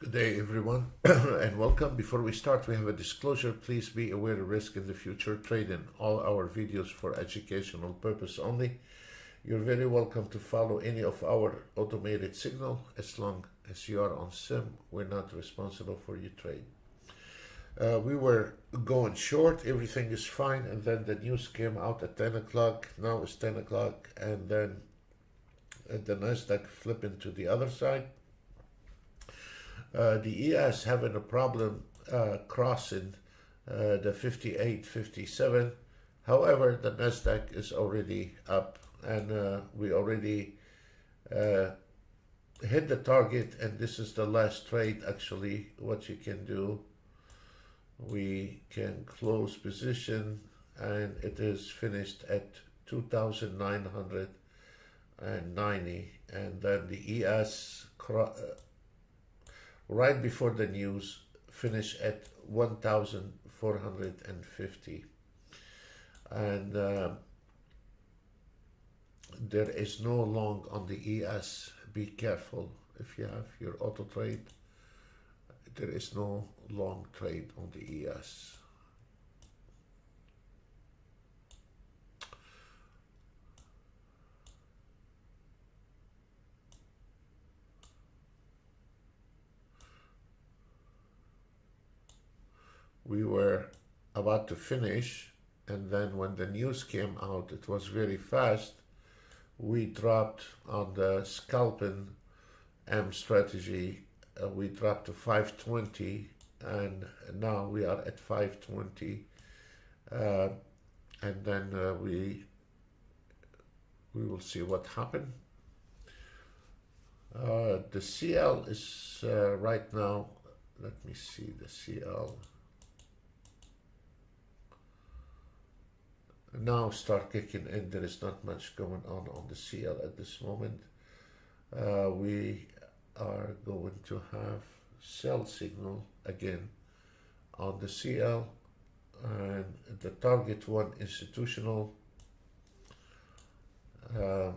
Good day, everyone, and welcome. Before we start, we have a disclosure. Please be aware of risk in the future trading. All our videos for educational purpose only. You're very welcome to follow any of our automated signal as long as you are on SIM. We're not responsible for your trade. We were going short, everything is fine, and then the news came out at 10 o'clock. Now it's 10 o'clock, and then the Nasdaq flipping to the other side. The ES having a problem crossing the 58, 57. However, the Nasdaq is already up, and we already hit the target, and this is the last trade. Actually, what you can do, we can close position, and it is finished at 2,990, and then the ES right before the news finish at 1,450, and there is no long on the ES. Be careful if you have your auto trade. There is no long trade on the ES. We were about to finish, and then when the news came out, it was very fast. We dropped on the scalping M strategy. We dropped to 520, and now we are at 520, and then we will see what happened. The CL is right now, let me see the CL. Now start kicking in. There is not much going on the CL at this moment. We are going to have sell signal again on the CL, and the target one institutional, and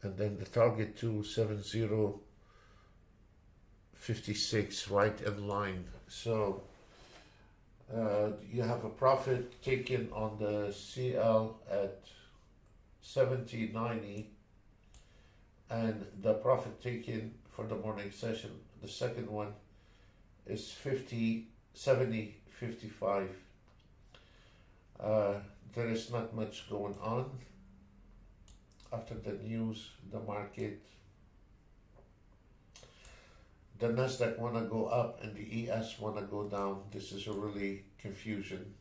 then the target 270.56 right in line. So you have a profit taken on the CL at 70.90, and the profit taken for the morning session, the second one, is 70.55. There is not much going on after the news. The market, the Nasdaq want to go up and the ES want to go down. This is a really confusion.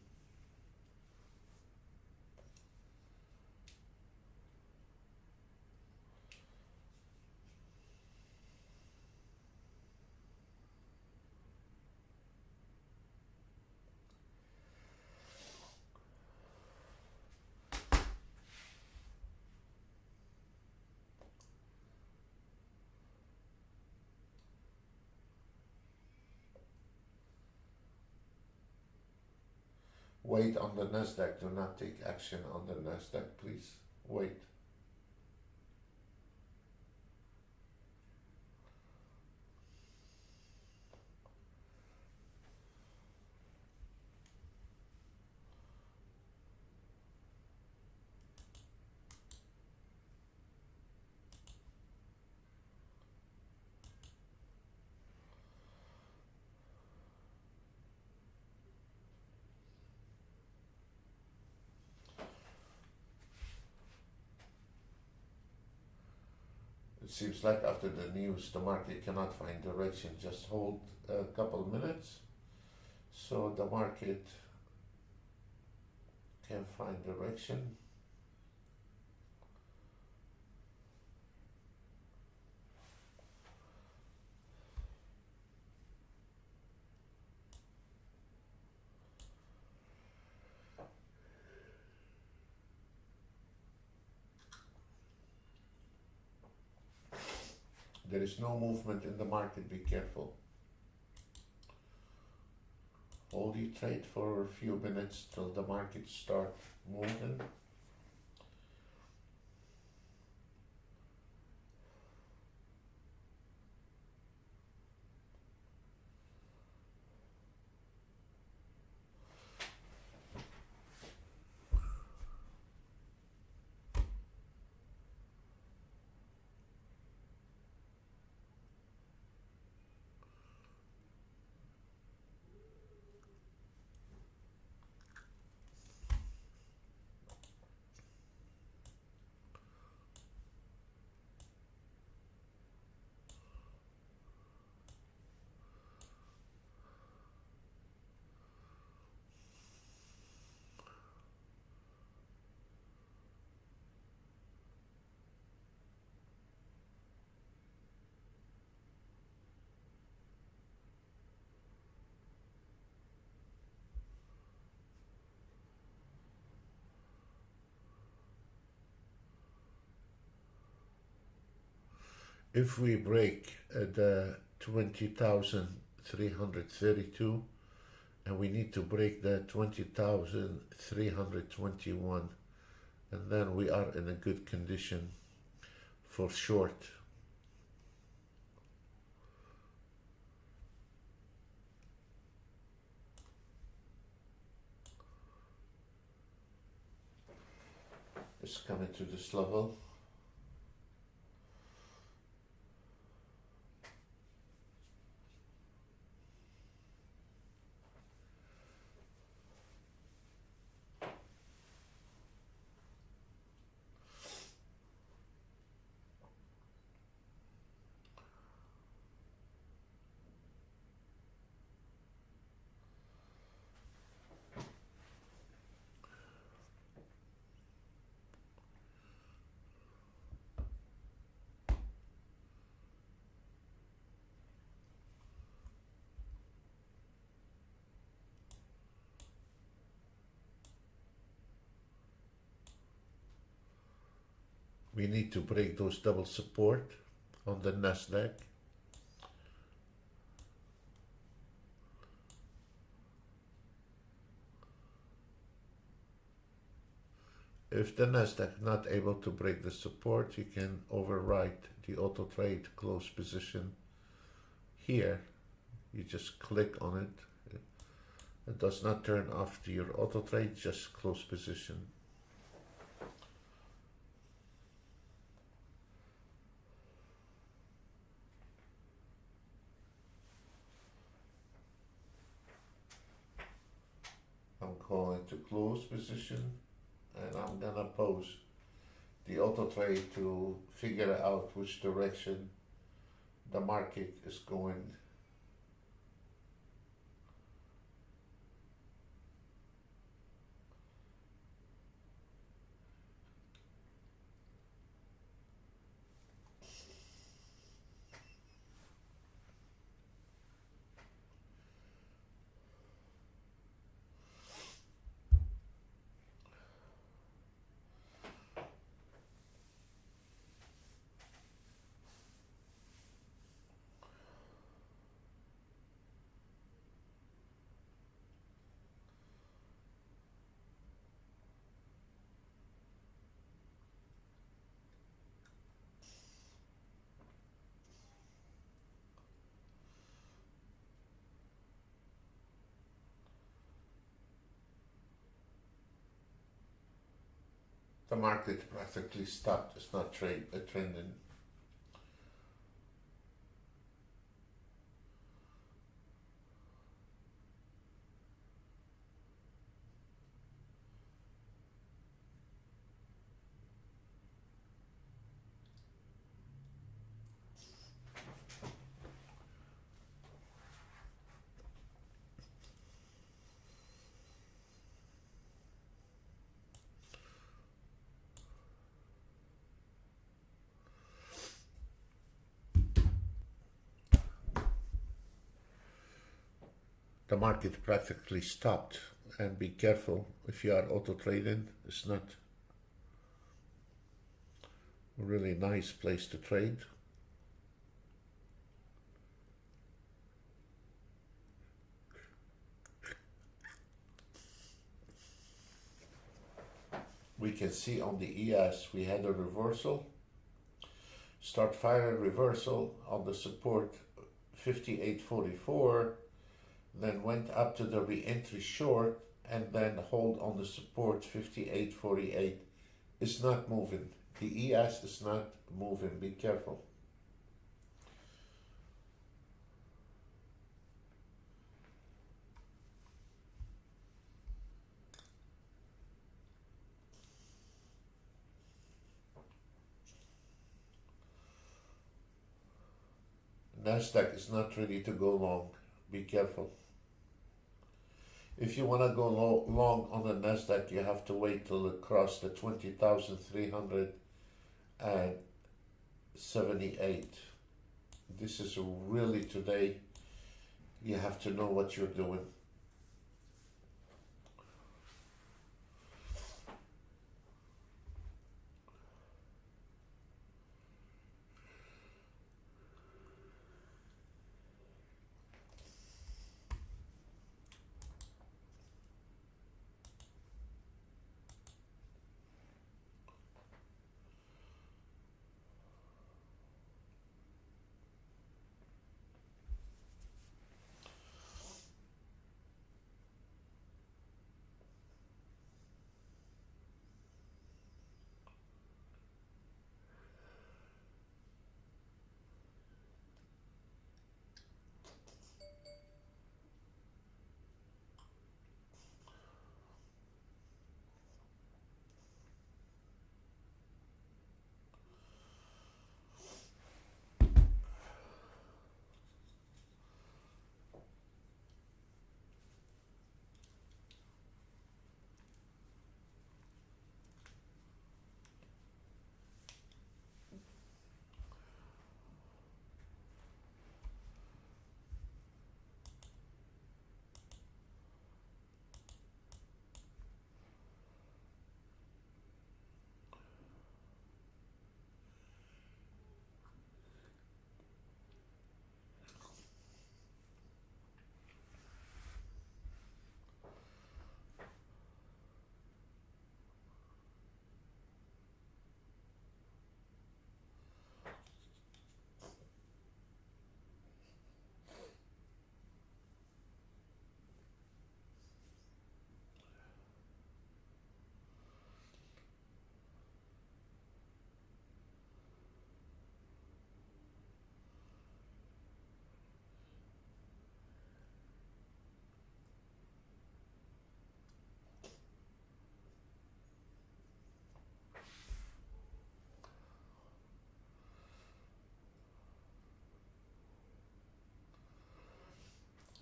Wait on the Nasdaq. Do not take action on the Nasdaq, please. Wait. It seems like after the news, the market cannot find direction. Just hold a couple minutes so the market can find direction. There is no movement in the market. Be careful. Hold your trade for a few minutes till the market start moving. If we break the 20,332, and we need to break the 20,321, and then we are in a good condition for short. It's coming to this level. We need to break those double support on the Nasdaq. If the Nasdaq not able to break the support, you can override the auto trade close position here. You just click on it. It does not turn off to your auto trade, just close position. I'm calling to close position, and I'm gonna pause the auto trade to figure out which direction the market is going. The market practically stopped. It's not trending. The market practically stopped, and be careful if you are auto trading. It's not a really nice place to trade. We can see on the ES we had a reversal, start fire reversal on the support 58.44, then went up to the re-entry short, and then hold on the support 58.48. It's not moving. The ES is not moving. Be careful. Nasdaq is not ready to go long. Be careful. If you want to go long on the Nasdaq, you have to wait till it crosses the 20,378. This is really today. You have to know what you're doing.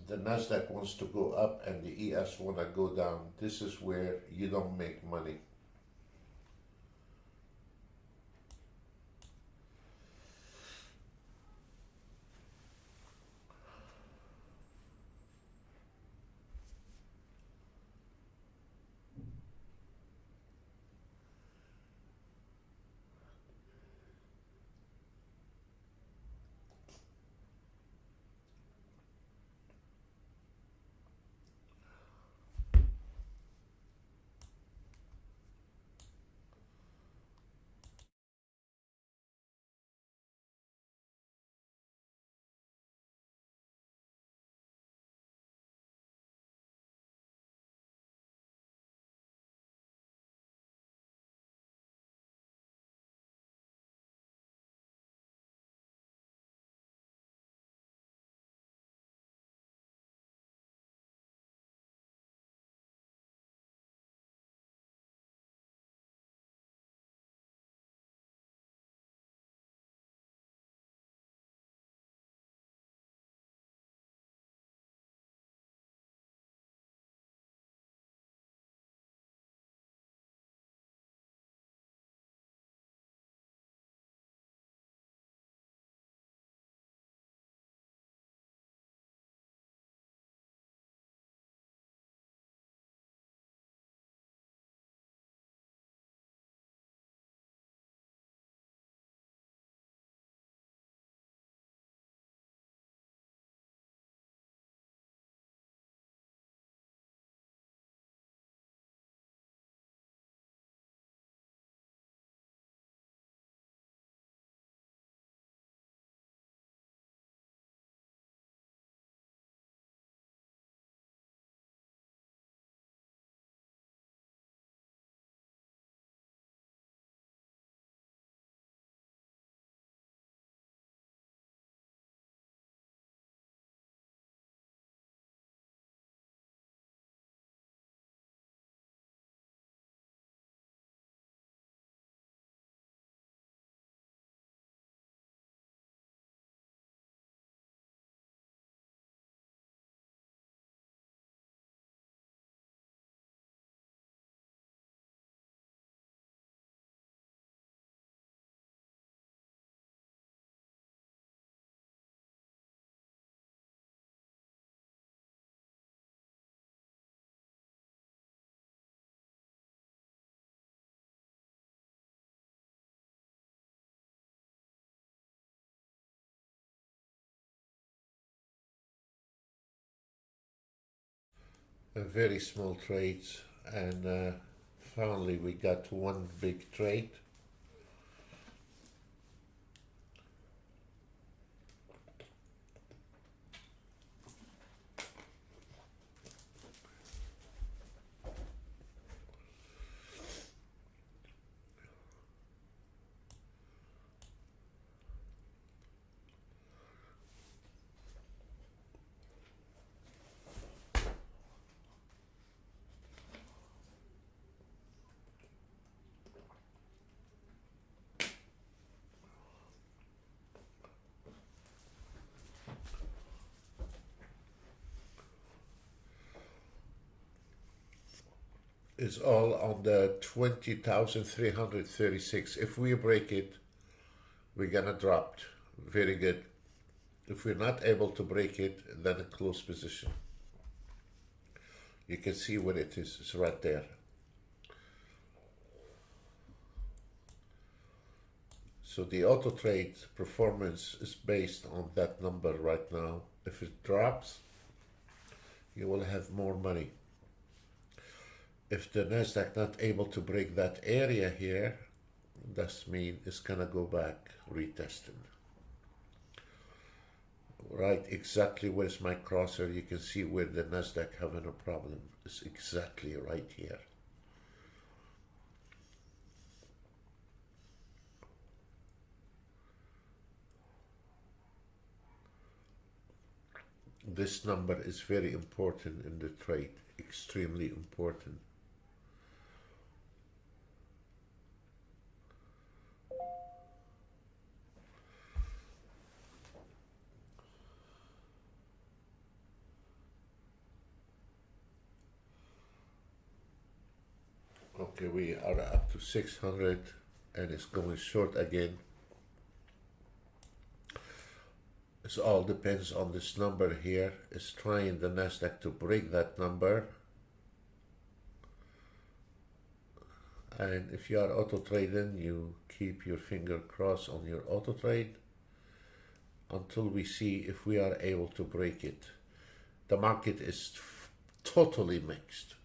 the Nasdaq wants to go up and the ES want to go down. This is where you don't make money. Very small trades, and finally we got one big trade. Is all on the 20,336. If we break it, we're gonna drop. Very good. If we're not able to break it, then a close position. You can see what it is. It's right there. So the auto trade performance is based on that number right now. If it drops, you will have more money. If the Nasdaq not able to break that area here, that means it's gonna go back retesting. Right, exactly where's my crosshair? You can see where the Nasdaq having a problem. It's exactly right here. This number is very important in the trade, extremely important. Okay, we are up to 600 and it's going short again. It all depends on this number here. It's trying the Nasdaq to break that number. And if you are auto trading, you keep your finger crossed on your auto trade until we see if we are able to break it. The market is totally mixed.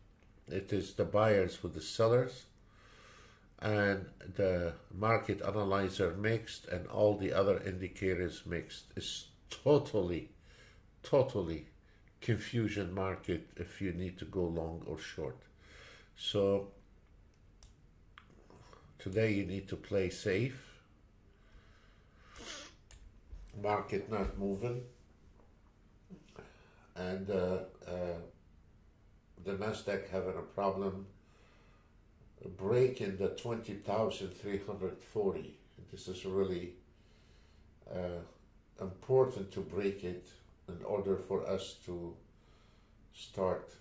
It is the buyers with the sellers, and the market analyzer mixed, and all the other indicators mixed. It's totally confusion market if you need to go long or short. So today you need to play safe. Market not moving, and the Nasdaq having a problem breaking the 20,340. This is really important to break it in order for us to start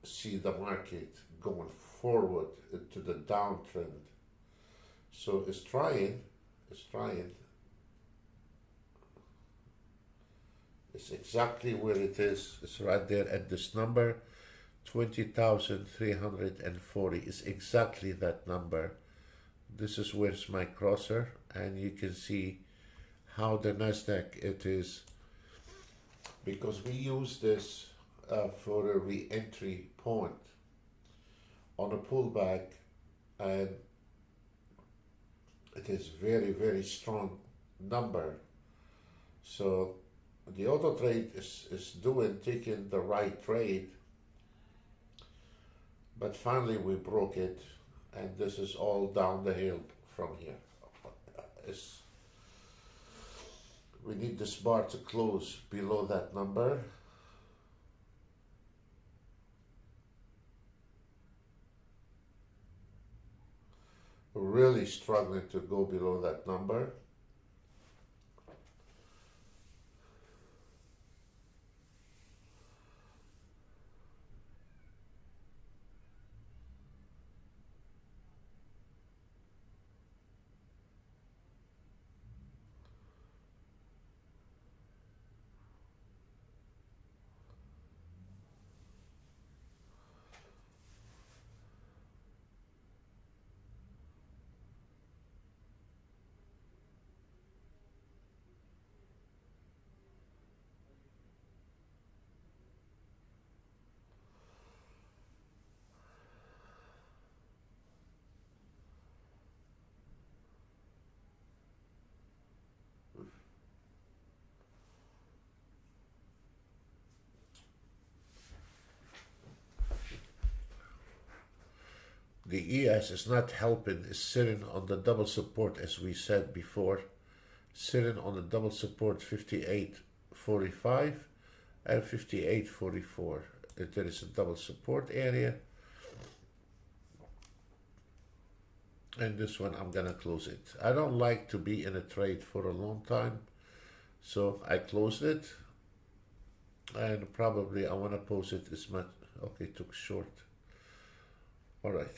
see the market going forward to the downtrend. So it's trying. It's exactly where it is. It's right there at this number. 20,340 is exactly that number. This is where's my crosser, and you can see how the Nasdaq it is, because we use this for a re-entry point on a pullback, and it is very strong number. So the auto trade is taking the right trade, but finally we broke it, and this is all down the hill from here. We need this bar to close below that number. We're really struggling to go below that number. The ES is not helping, is sitting on the double support, as we said before, sitting on the double support 58.45 and 58.44. There is a double support area, and this one I'm gonna close it. I don't like to be in a trade for a long time, so I closed it, and probably I want to pose it as much. Okay, took short. All right.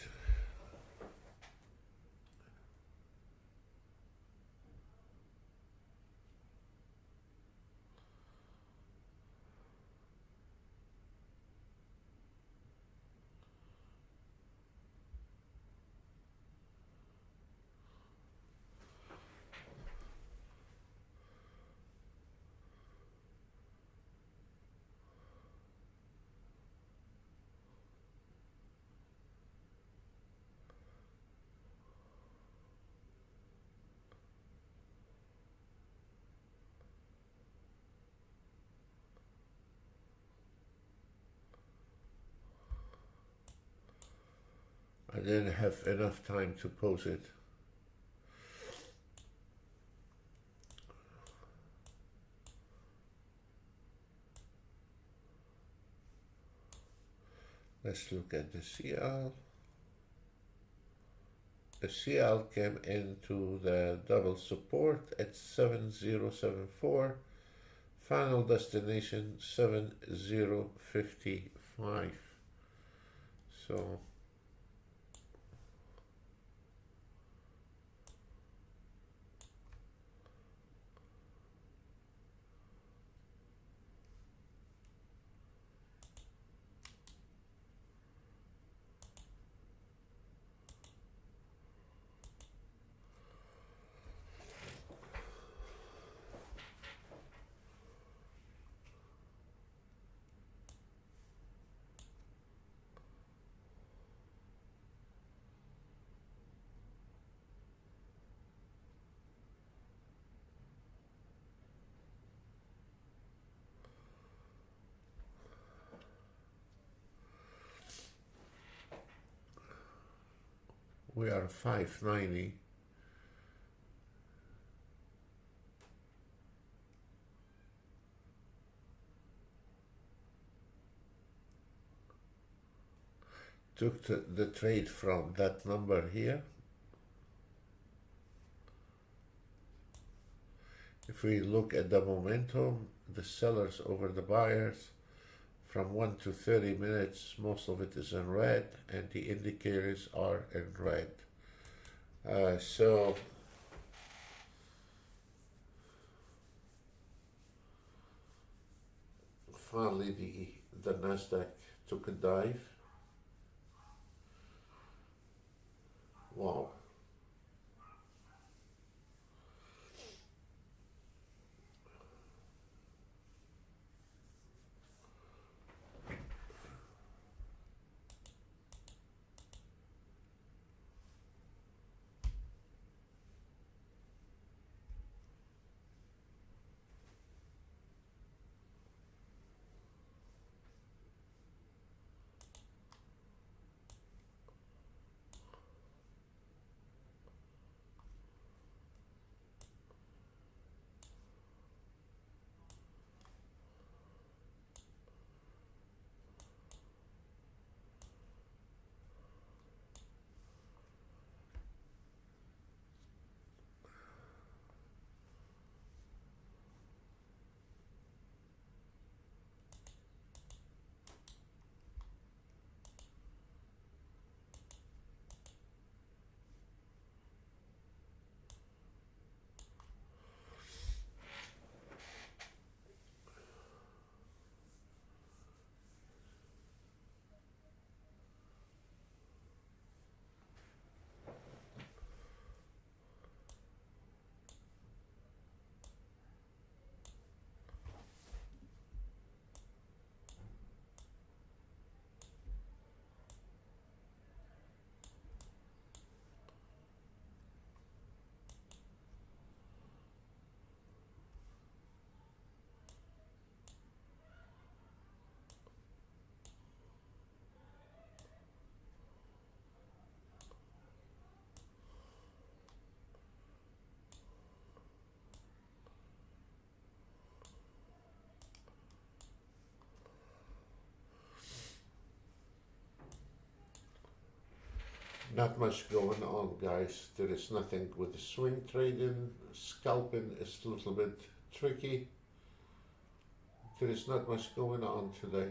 I didn't have enough time to pose it. Let's look at the CL. The CL came into the double support at 7074. Final destination 7055. So We are 590. Took the trade from that number here. If we look at the momentum, the sellers over the buyers, from 1 to 30 minutes, most of it is in red, and the indicators are in red. So finally the Nasdaq took a dive. Wow. Not much going on, guys. There is nothing with the swing trading. Scalping is a little bit tricky. There is not much going on today.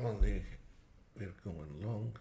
Only we're going long.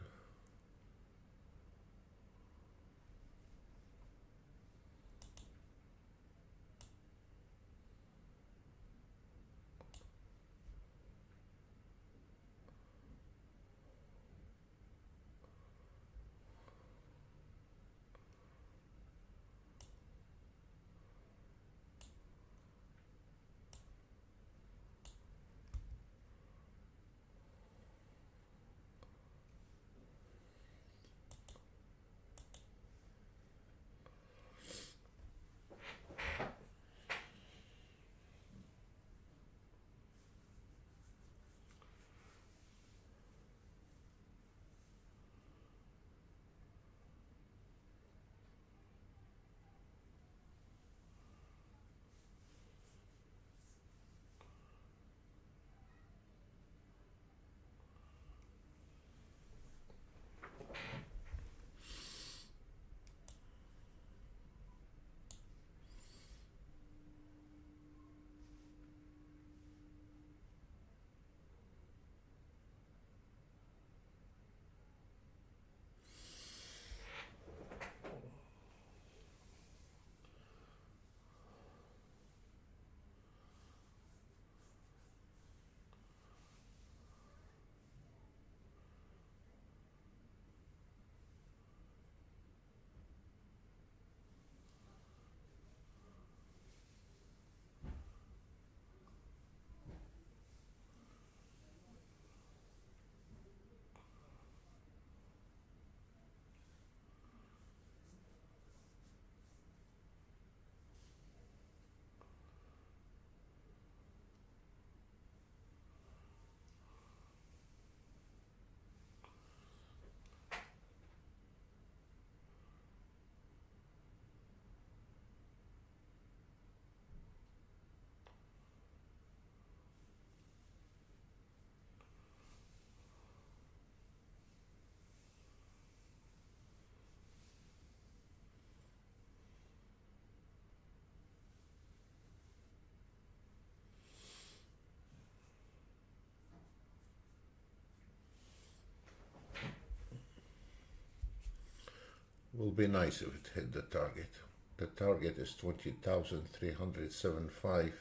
Will be nice if it hit the target. The target is 20,375.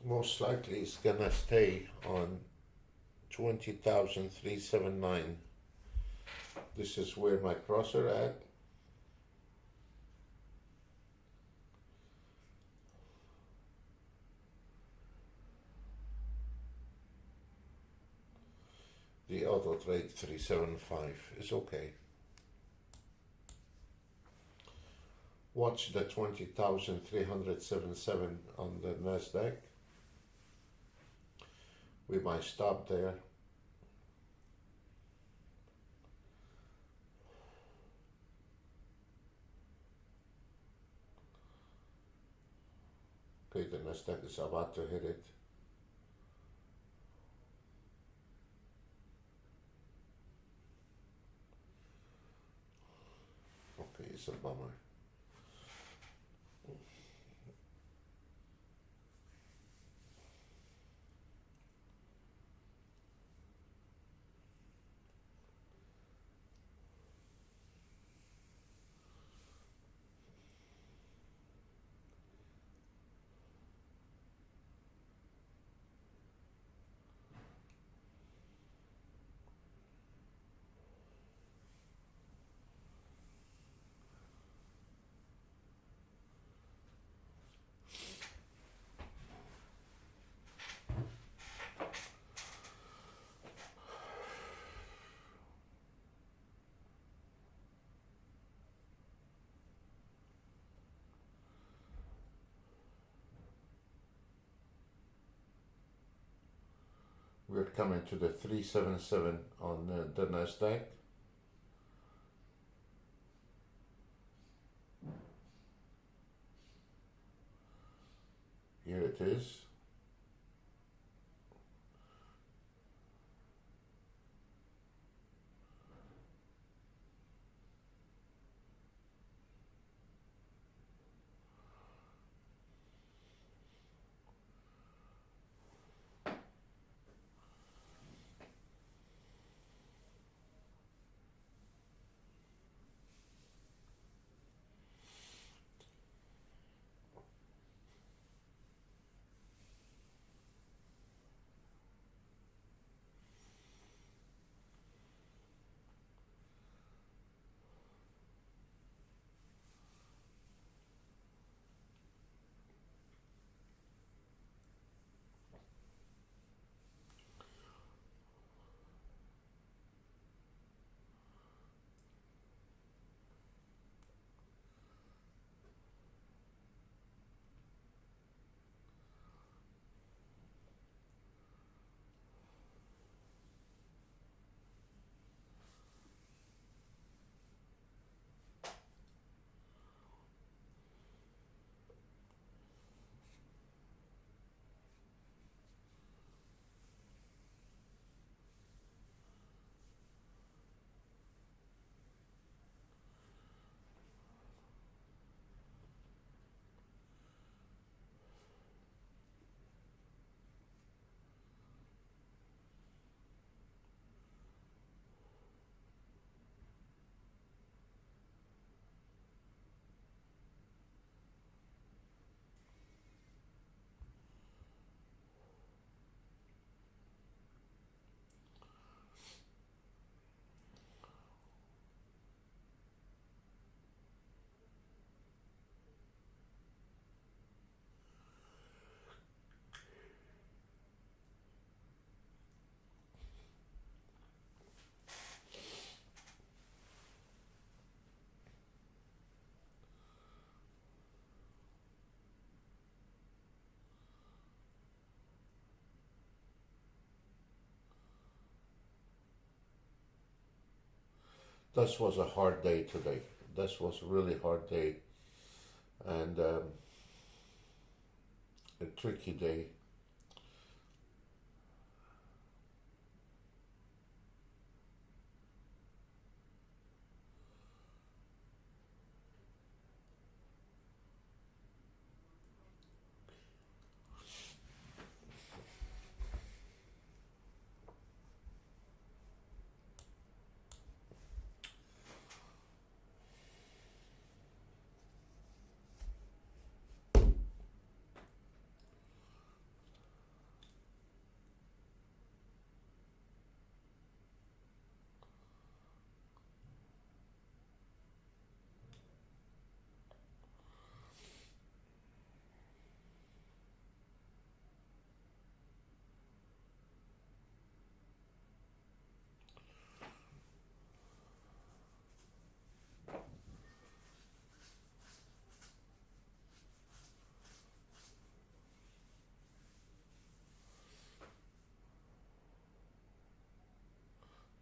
Most likely it's gonna stay on 20,379. This is where my crosser at. The auto trade 375 is okay. Watch the 20,377 on the Nasdaq. We might stop there. Okay, the Nasdaq is about to hit it. Okay, it's a bummer. We're coming to the 377 on the NASDAQ. Here it is. This was a hard day today. This was a really hard day and a tricky day.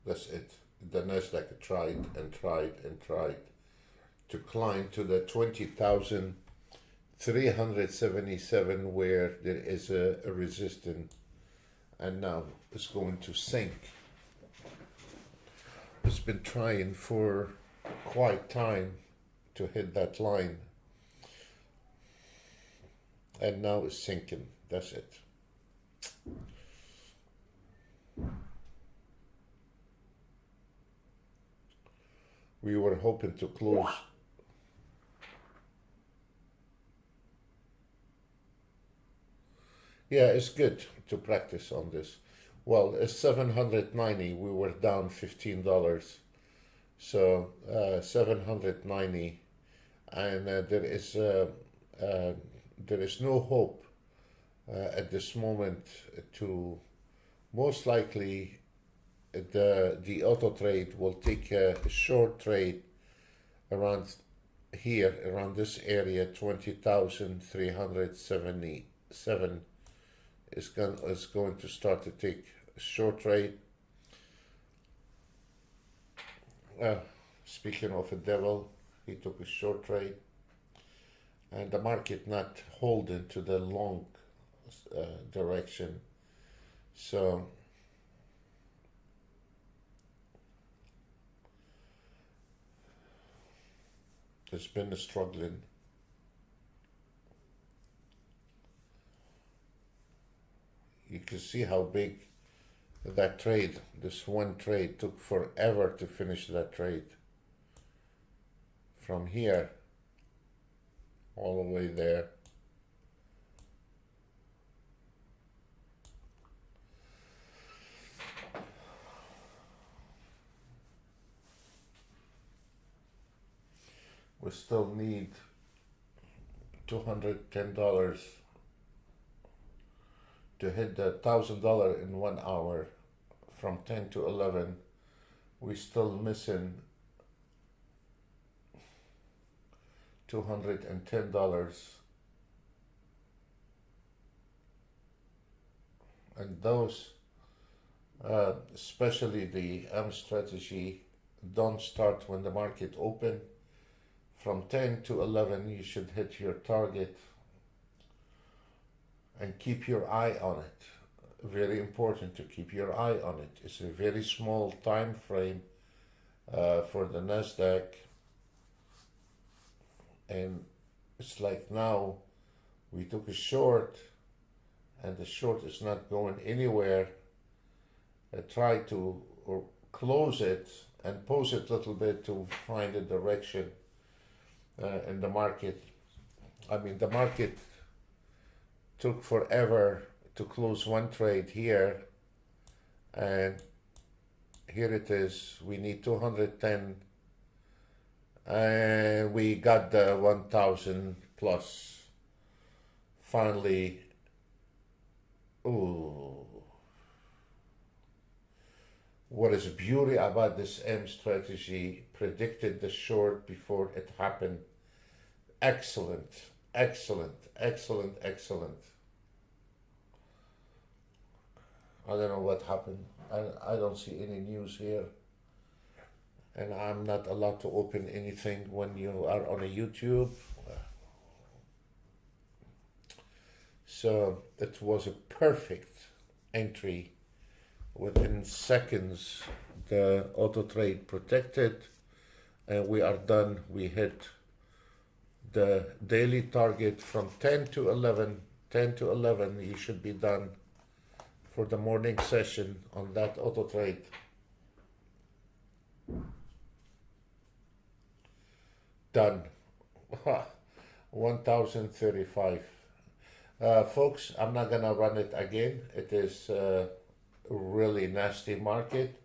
That's it. The Nasdaq tried and tried and tried to climb to the 20,377 where there is a resistance, and now it's going to sink. It's been trying for quite time to hit that line, and now it's sinking. That's it. We were hoping to close. Yeah, it's good to practice on this. Well, it's 790. We were down $15. So 790, and there is no hope at this moment to, most likely the auto trade will take a short trade around here, around this area. 20,377 is going to start to take short trade. Speaking of a devil, he took a short trade, and the market not holding to the long direction. So it's been a struggling. You can see how big that trade, this one trade, took forever to finish that trade. From here all the way there. We still need $210 to hit the $1,000 in 1 hour from 10 to 11. We're still missing $210, and those especially the M strategy don't start when the market open. From 10 to 11 you should hit your target and keep your eye on it. Very important to keep your eye on it. It's a very small time frame for the Nasdaq, and it's like now we took a short and the short is not going anywhere. I try to close it and pause it a little bit to find a direction in the market. I mean, the market took forever to close one trade here, and here it is. We need 210, and we got the 1,000 plus finally. Ooh, what is beauty about this M strategy? Predicted the short before it happened. Excellent, excellent, excellent, excellent. I don't know what happened. I don't see any news here, and I'm not allowed to open anything when you are on a YouTube. So it was a perfect entry. Within seconds the auto trade protected, and we are done. We hit the daily target from 10 to 11. 10 to 11 you should be done for the morning session on that auto trade. Done. 1035. Folks, I'm not gonna run it again. It is a really nasty market,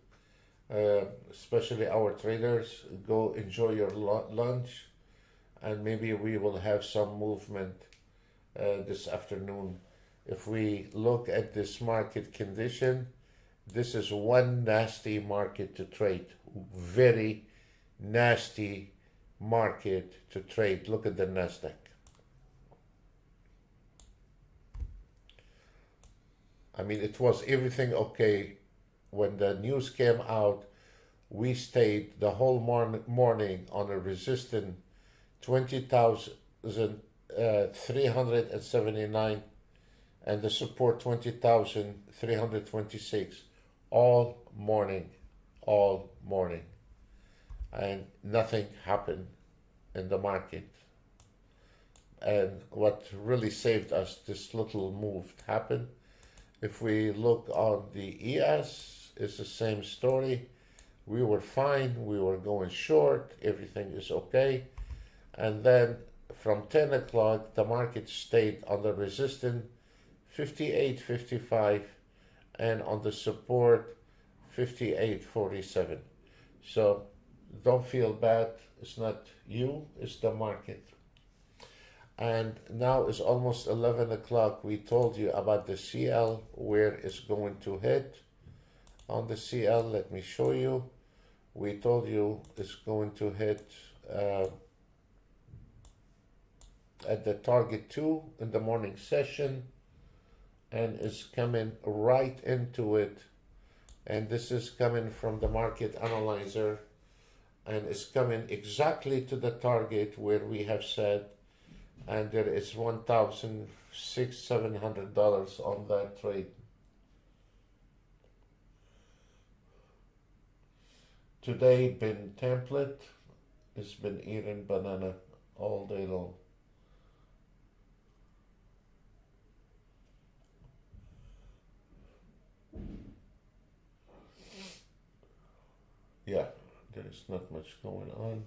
especially our traders. Go enjoy your lunch, and maybe we will have some movement this afternoon. If we look at this market condition, this is one nasty market to trade. Very nasty market to trade. Look at the Nasdaq. I mean, it was everything okay when the news came out. We stayed the whole morning on a resistance 20,379 and the support 20,326 all morning, and nothing happened in the market. And what really saved us, this little move happened. If we look on the ES, it's the same story. We were fine, we were going short, everything is okay. And then from 10 o'clock, the market stayed on the resistance 58.55 and on the support 58.47. So don't feel bad, it's not you, it's the market. And now it's almost 11 o'clock. We told you about the CL, where it's going to hit. On the CL, let me show you. We told you it's going to hit at the target 2 in the morning session, and it's coming right into it and this is coming from the market analyzer, and it's coming exactly to the target where we have said, and there is $1,700 on that trade. Today been template, it's been eating banana all day long. Yeah, there is not much going on.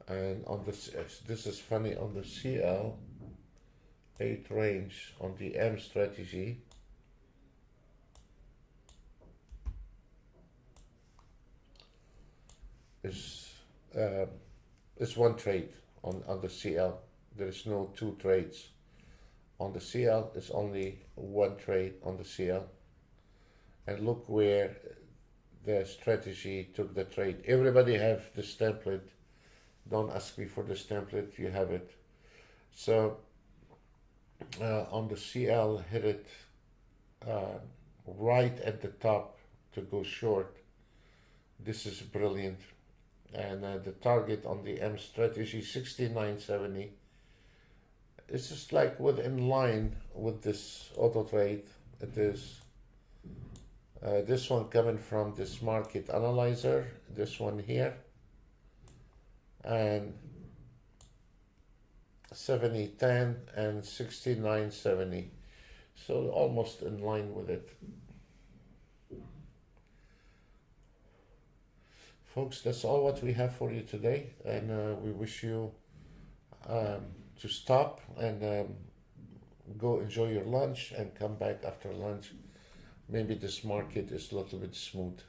And on this is funny, on the CL 8 range on the M strategy, is one trade on the CL. There is no 2 trades. On the CL, it's only 1 trade on the CL. And look where the strategy took the trade. Everybody have this template. Don't ask me for this template, you have it. So on the CL, hit it right at the top to go short. This is brilliant. And the target on the M strategy, 69.70. It's just like within line with this auto trade. It is this one coming from this market analyzer, this one here, and 70.10 and 69.70, so almost in line with it. Folks, that's all what we have for you today, and we wish you to stop and go enjoy your lunch and come back after lunch. Maybe this market is a little bit smooth.